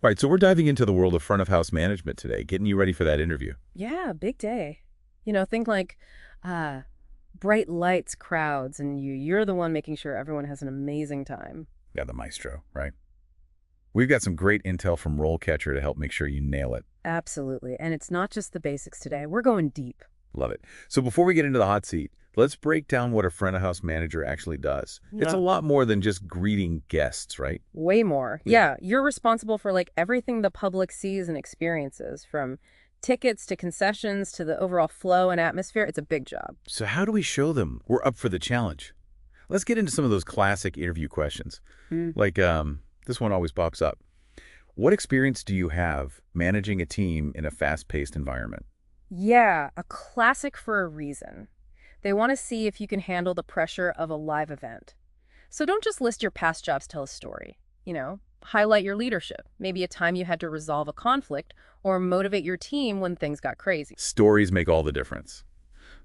All right, so we're diving into the world of front of house management today, getting you ready for that interview. Yeah, big day. Think like uh bright lights, crowds, and you're the one making sure everyone has an amazing time. Yeah, the maestro, right? We've got some great intel from RoleCatcher to help make sure you nail it. Absolutely. And it's not just the basics today. We're going deep. Love it. So before we get into the hot seat, let's break down what a front of house manager actually does. It's a Yeah. lot more than just greeting guests, right? Way more. Yeah. Yeah, you're responsible for like everything the public sees and experiences, from tickets to concessions to the overall flow and atmosphere. It's a big job. So how do we show them we're up for the challenge? Let's get into some of those classic interview questions. Hmm. Like this one always pops up. What experience do you have managing a team in a fast-paced environment? Yeah, a classic for a reason. They want to see if you can handle the pressure of a live event. So don't just list your past jobs, tell a story. Highlight your leadership, maybe a time you had to resolve a conflict or motivate your team when things got crazy. Stories make all the difference.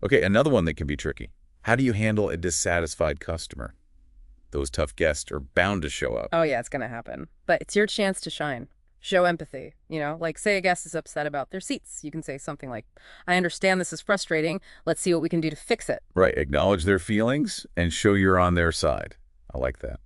Okay, another one that can be tricky. How do you handle a dissatisfied customer? Those tough guests are bound to show up. Oh, yeah, it's going to happen. But it's your chance to shine. Show empathy. Like say a guest is upset about their seats. You can say something like, I understand this is frustrating. Let's see what we can do to fix it. Right, acknowledge their feelings and show you're on their side. I like that.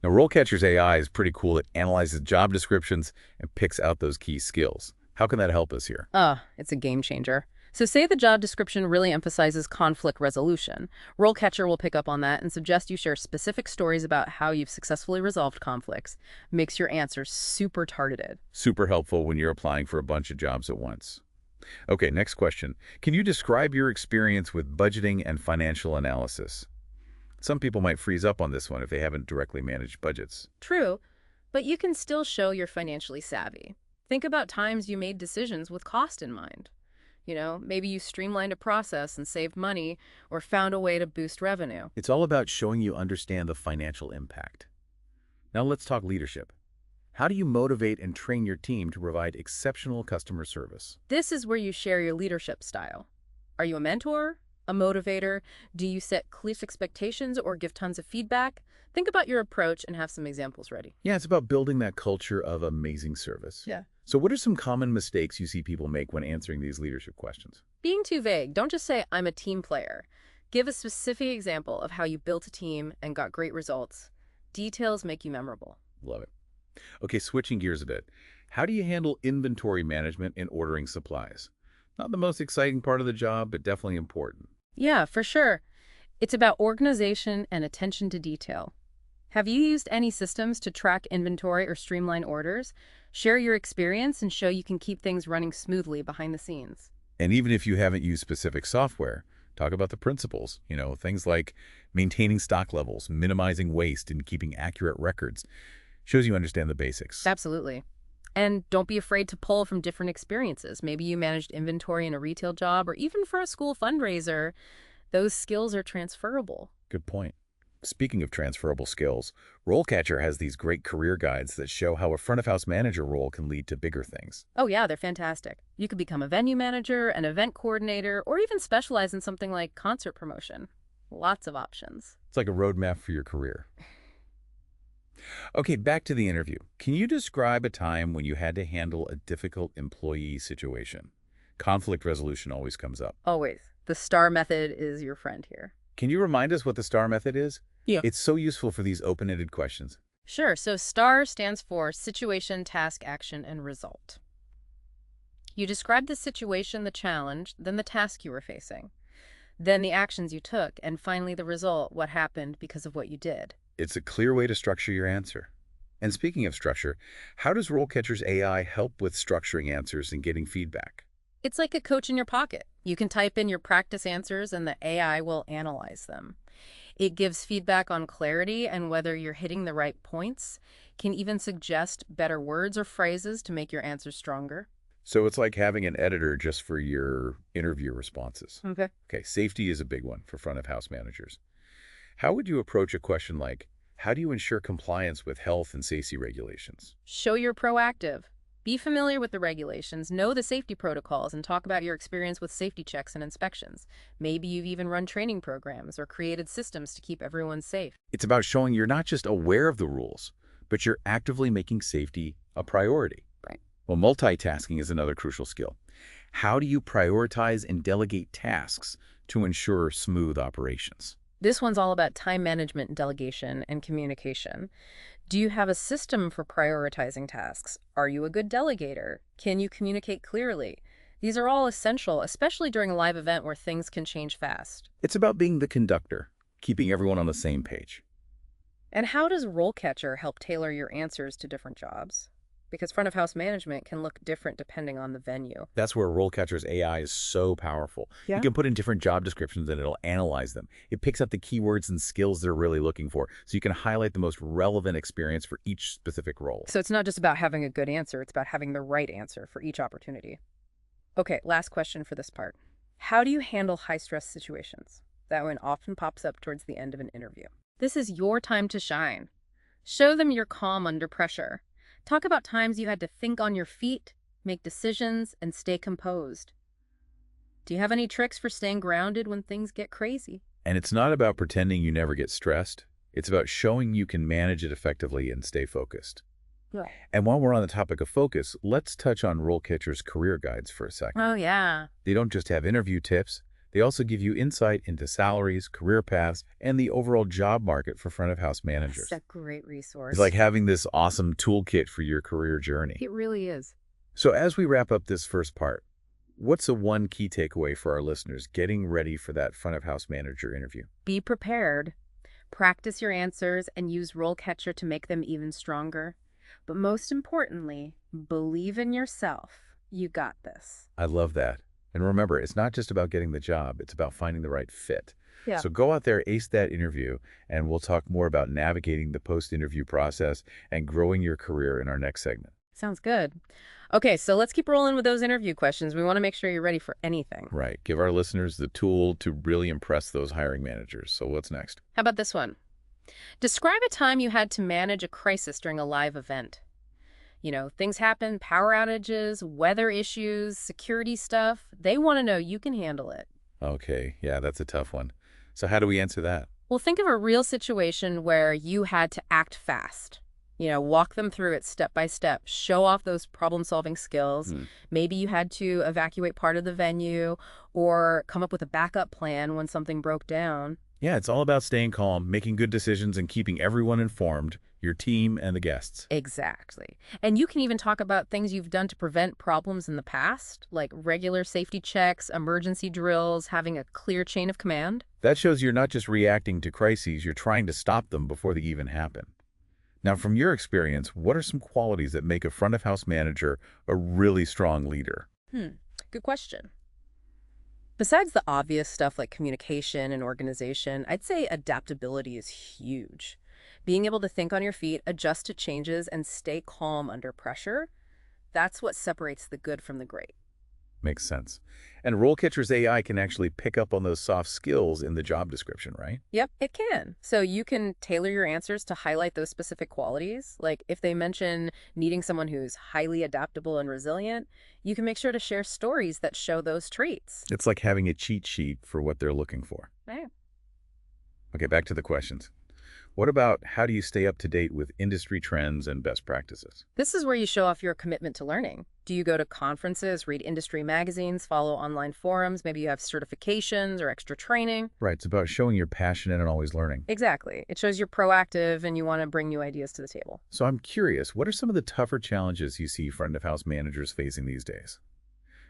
Now, RoleCatcher's AI is pretty cool. It analyzes job descriptions and picks out those key skills. How can that help us here? It's a game changer. So say the job description really emphasizes conflict resolution. RoleCatcher will pick up on that and suggest you share specific stories about how you've successfully resolved conflicts. Makes your answers super targeted. Super helpful when you're applying for a bunch of jobs at once. Okay, next question. Can you describe your experience with budgeting and financial analysis? Some people might freeze up on this one if they haven't directly managed budgets. True, but you can still show you're financially savvy. Think about times you made decisions with cost in mind. Maybe you streamlined a process and saved money or found a way to boost revenue. It's all about showing you understand the financial impact. Now let's talk leadership. How do you motivate and train your team to provide exceptional customer service? This is where you share your leadership style. Are you a mentor? A motivator? Do you set clear expectations or give tons of feedback? Think about your approach and have some examples ready. Yeah, it's about building that culture of amazing service. Yeah. So what are some common mistakes you see people make when answering these leadership questions? Being too vague, don't just say, I'm a team player. Give a specific example of how you built a team and got great results. Details make you memorable. Love it. Okay, switching gears a bit. How do you handle inventory management and ordering supplies? Not the most exciting part of the job, but definitely important. Yeah, for sure. It's about organization and attention to detail. Have you used any systems to track inventory or streamline orders? Share your experience and show you can keep things running smoothly behind the scenes. And even if you haven't used specific software, talk about the principles. Things like maintaining stock levels, minimizing waste, and keeping accurate records. Shows you understand the basics. Absolutely. And don't be afraid to pull from different experiences. Maybe you managed inventory in a retail job or even for a school fundraiser. Those skills are transferable. Good point. Speaking of transferable skills, RoleCatcher has these great career guides that show how a front-of-house manager role can lead to bigger things. Oh yeah, they're fantastic. You could become a venue manager, an event coordinator, or even specialize in something like concert promotion. Lots of options. It's like a roadmap for your career. Okay, back to the interview. Can you describe a time when you had to handle a difficult employee situation? Conflict resolution always comes up. Always. The STAR method is your friend here. Can you remind us what the STAR method is? Yeah. It's so useful for these open-ended questions. Sure. So STAR stands for situation, task, action, and result. You describe the situation, the challenge, then the task you were facing, then the actions you took, and finally the result, what happened because of what you did. It's a clear way to structure your answer. And speaking of structure, how does RoleCatcher's AI help with structuring answers and getting feedback? It's like a coach in your pocket. You can type in your practice answers and the AI will analyze them. It gives feedback on clarity and whether you're hitting the right points, can even suggest better words or phrases to make your answers stronger. So it's like having an editor just for your interview responses. Okay. Okay, safety is a big one for front-of-house managers. How would you approach a question like, how do you ensure compliance with health and safety regulations? Show you're proactive. Be familiar with the regulations, know the safety protocols, and talk about your experience with safety checks and inspections. Maybe you've even run training programs or created systems to keep everyone safe. It's about showing you're not just aware of the rules, but you're actively making safety a priority. Right. Well, multitasking is another crucial skill. How do you prioritize and delegate tasks to ensure smooth operations? This one's all about time management, delegation, and communication. Do you have a system for prioritizing tasks? Are you a good delegator? Can you communicate clearly? These are all essential, especially during a live event where things can change fast. It's about being the conductor, keeping everyone on the same page. And how does RoleCatcher help tailor your answers to different jobs? Because front of house management can look different depending on the venue. That's where RoleCatcher's AI is so powerful. Yeah. You can put in different job descriptions and it'll analyze them. It picks up the keywords and skills they're really looking for, so you can highlight the most relevant experience for each specific role. So it's not just about having a good answer, it's about having the right answer for each opportunity. Okay, last question for this part. How do you handle high-stress situations? That one often pops up towards the end of an interview. This is your time to shine. Show them you're calm under pressure. Talk about times you had to think on your feet, make decisions, and stay composed. Do you have any tricks for staying grounded when things get crazy? And it's not about pretending you never get stressed. It's about showing you can manage it effectively and stay focused. Yeah. And while we're on the topic of focus, let's touch on RoleCatcher's career guides for a second. Oh, yeah. They don't just have interview tips. They also give you insight into salaries, career paths, and the overall job market for front-of-house managers. That's a great resource. It's like having this awesome toolkit for your career journey. It really is. So as we wrap up this first part, what's the one key takeaway for our listeners getting ready for that front-of-house manager interview? Be prepared. Practice your answers and use RoleCatcher to make them even stronger. But most importantly, believe in yourself. You got this. I love that. And remember, it's not just about getting the job, it's about finding the right fit. Yeah. So go out there, ace that interview, and we'll talk more about navigating the post-interview process and growing your career in our next segment. Sounds good. Okay, so let's keep rolling with those interview questions. We want to make sure you're ready for anything. Right. Give our listeners the tool to really impress those hiring managers. So what's next? How about this one? Describe a time you had to manage a crisis during a live event. You know, things happen, power outages, weather issues, security stuff. They want to know you can handle it. Okay, yeah, that's a tough one. So how do we answer that? Well, think of a real situation where you had to act fast. You know, walk them through it step by step, show off those problem-solving skills. Maybe you had to evacuate part of the venue or come up with a backup plan when something broke down. Yeah, it's all about staying calm, making good decisions, and keeping everyone informed, your team and the guests. Exactly. And you can even talk about things you've done to prevent problems in the past, like regular safety checks, emergency drills, having a clear chain of command. That shows you're not just reacting to crises, you're trying to stop them before they even happen. Now, from your experience, what are some qualities that make a front-of-house manager a really strong leader? Good question. Besides the obvious stuff like communication and organization, I'd say adaptability is huge. Being able to think on your feet, adjust to changes, and stay calm under pressure, that's what separates the good from the great. Makes sense. And RoleCatcher's AI can actually pick up on those soft skills in the job description, right? Yep, it can. So you can tailor your answers to highlight those specific qualities. Like if they mention needing someone who's highly adaptable and resilient, you can make sure to share stories that show those traits. It's like having a cheat sheet for what they're looking for. Right. Okay, back to the questions. What about how do you stay up to date with industry trends and best practices? This is where you show off your commitment to learning. Do you go to conferences, read industry magazines, follow online forums? Maybe you have certifications or extra training. Right, it's about showing you're passionate and always learning. Exactly. It shows you're proactive and you want to bring new ideas to the table. So I'm curious, what are some of the tougher challenges you see front-of-house managers facing these days?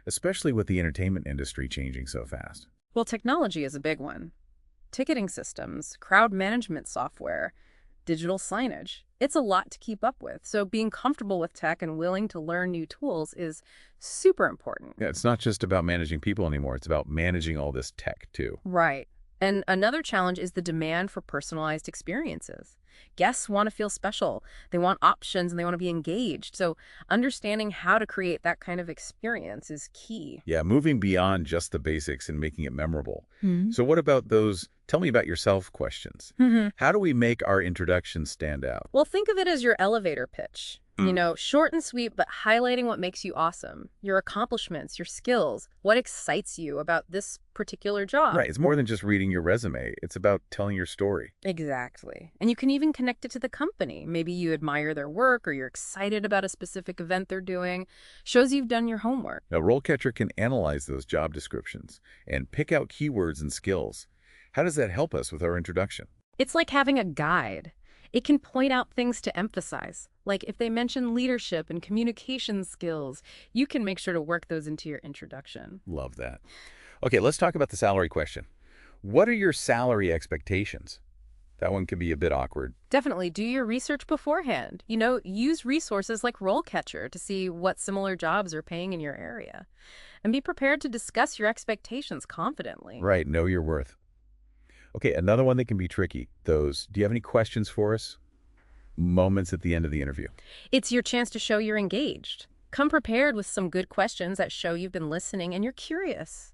Especially with the entertainment industry changing so fast. Well, technology is a big one. Ticketing systems, crowd management software, digital signage. It's a lot to keep up with. So being comfortable with tech and willing to learn new tools is super important. Yeah, it's not just about managing people anymore. It's about managing all this tech, too. Right. And another challenge is the demand for personalized experiences. Guests want to feel special. They want options and they want to be engaged. So understanding how to create that kind of experience is key. Yeah, moving beyond just the basics and making it memorable. So what about those tell me about yourself questions? How do we make our introduction stand out? Well, think of it as your elevator pitch. Short and sweet, but highlighting what makes you awesome, your accomplishments, your skills, what excites you about this particular job. Right. It's more than just reading your resume. It's about telling your story. Exactly. And you can even connect it to the company. Maybe you admire their work or you're excited about a specific event they're doing. Shows you've done your homework. Now, RoleCatcher can analyze those job descriptions and pick out keywords and skills. How does that help us with our introduction? It's like having a guide. It can point out things to emphasize. Like if they mention leadership and communication skills, you can make sure to work those into your introduction. Love that. Okay, let's talk about the salary question. What are your salary expectations? That one can be a bit awkward. Definitely do your research beforehand. Use resources like RoleCatcher to see what similar jobs are paying in your area. And be prepared to discuss your expectations confidently. Right, know your worth. Okay, another one that can be tricky. Do you have any questions for us? Moments at the end of the interview. It's your chance to show you're engaged. Come prepared with some good questions that show you've been listening and you're curious.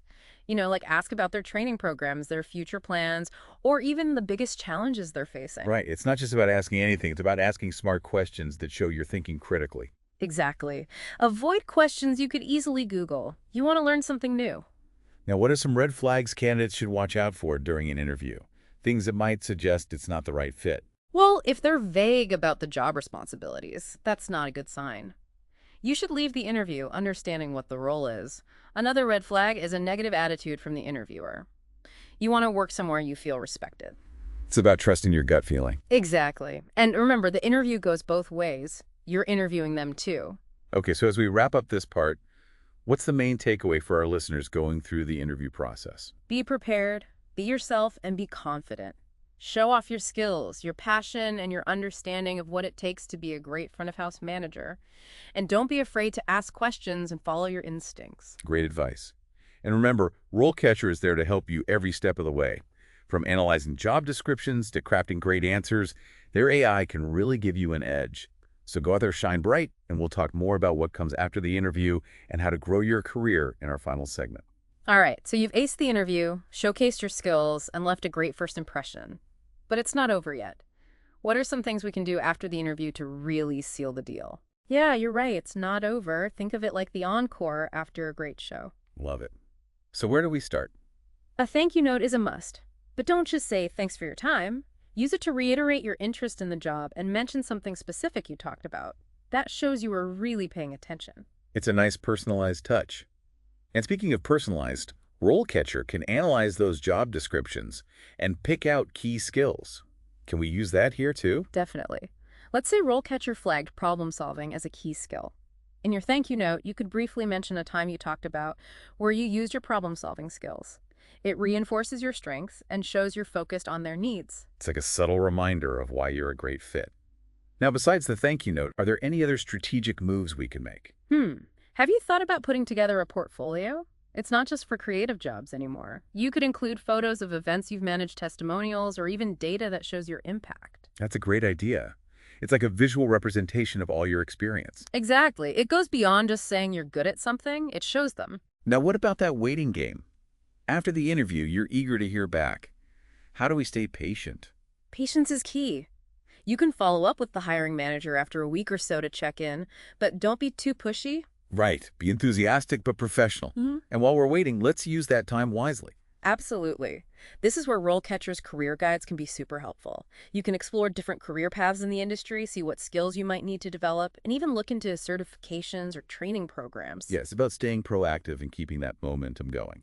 Like ask about their training programs, their future plans, or even the biggest challenges they're facing. Right, it's not just about asking anything. It's about asking smart questions that show you're thinking critically. Exactly. Avoid questions you could easily Google. You want to learn something new. Now, what are some red flags candidates should watch out for during an interview? Things that might suggest it's not the right fit. Well, if they're vague about the job responsibilities, that's not a good sign. You should leave the interview understanding what the role is. Another red flag is a negative attitude from the interviewer. You want to work somewhere you feel respected. It's about trusting your gut feeling. Exactly. And remember, the interview goes both ways. You're interviewing them too. Okay, so as we wrap up this part, what's the main takeaway for our listeners going through the interview process? Be prepared, be yourself, and be confident. Show off your skills, your passion, and your understanding of what it takes to be a great front-of-house manager. And don't be afraid to ask questions and follow your instincts. Great advice. And remember, RoleCatcher is there to help you every step of the way. From analyzing job descriptions to crafting great answers, their AI can really give you an edge. So go out there, shine bright, and we'll talk more about what comes after the interview and how to grow your career in our final segment. All right, so you've aced the interview, showcased your skills, and left a great first impression. But it's not over yet. What are some things we can do after the interview to really seal the deal? Yeah, you're right. It's not over. Think of it like the encore after a great show. Love it. So where do we start? A thank you note is a must. But don't just say thanks for your time. Use it to reiterate your interest in the job and mention something specific you talked about. That shows you were really paying attention. It's a nice personalized touch. And speaking of personalized, RoleCatcher can analyze those job descriptions and pick out key skills. Can we use that here too? Definitely. Let's say RoleCatcher flagged problem solving as a key skill. In your thank you note, you could briefly mention a time you talked about where you used your problem solving skills. It reinforces your strengths and shows you're focused on their needs. It's like a subtle reminder of why you're a great fit. Now, besides the thank you note, are there any other strategic moves we can make? Have you thought about putting together a portfolio? It's not just for creative jobs anymore. You could include photos of events you've managed, testimonials, or even data that shows your impact. That's a great idea. It's like a visual representation of all your experience. Exactly. It goes beyond just saying you're good at something. It shows them. Now, what about that waiting game? After the interview, you're eager to hear back. How do we stay patient? Patience is key. You can follow up with the hiring manager after a week or so to check in, but don't be too pushy. Right. Be enthusiastic but professional. And while we're waiting, let's use that time wisely. Absolutely. This is where RoleCatcher's career guides can be super helpful. You can explore different career paths in the industry, see what skills you might need to develop, and even look into certifications or training programs. Yeah, it's about staying proactive and keeping that momentum going.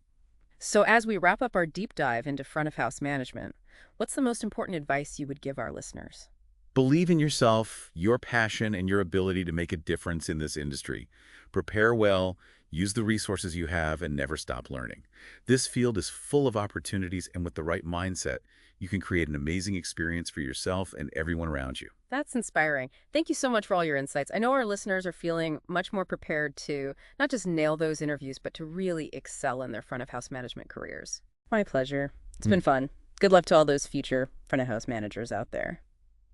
So as we wrap up our deep dive into front-of-house management, what's the most important advice you would give our listeners? Believe in yourself, your passion, and your ability to make a difference in this industry. Prepare well, use the resources you have, and never stop learning. This field is full of opportunities, and with the right mindset, you can create an amazing experience for yourself and everyone around you. That's inspiring. Thank you so much for all your insights. I know our listeners are feeling much more prepared to not just nail those interviews, but to really excel in their front-of-house management careers. My pleasure. It's been fun. Good luck to all those future front-of-house managers out there.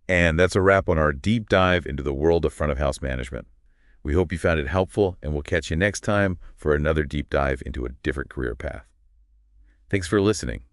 And that's a wrap on our deep dive into the world of front-of-house management. We hope you found it helpful, and we'll catch you next time for another deep dive into a different career path. Thanks for listening.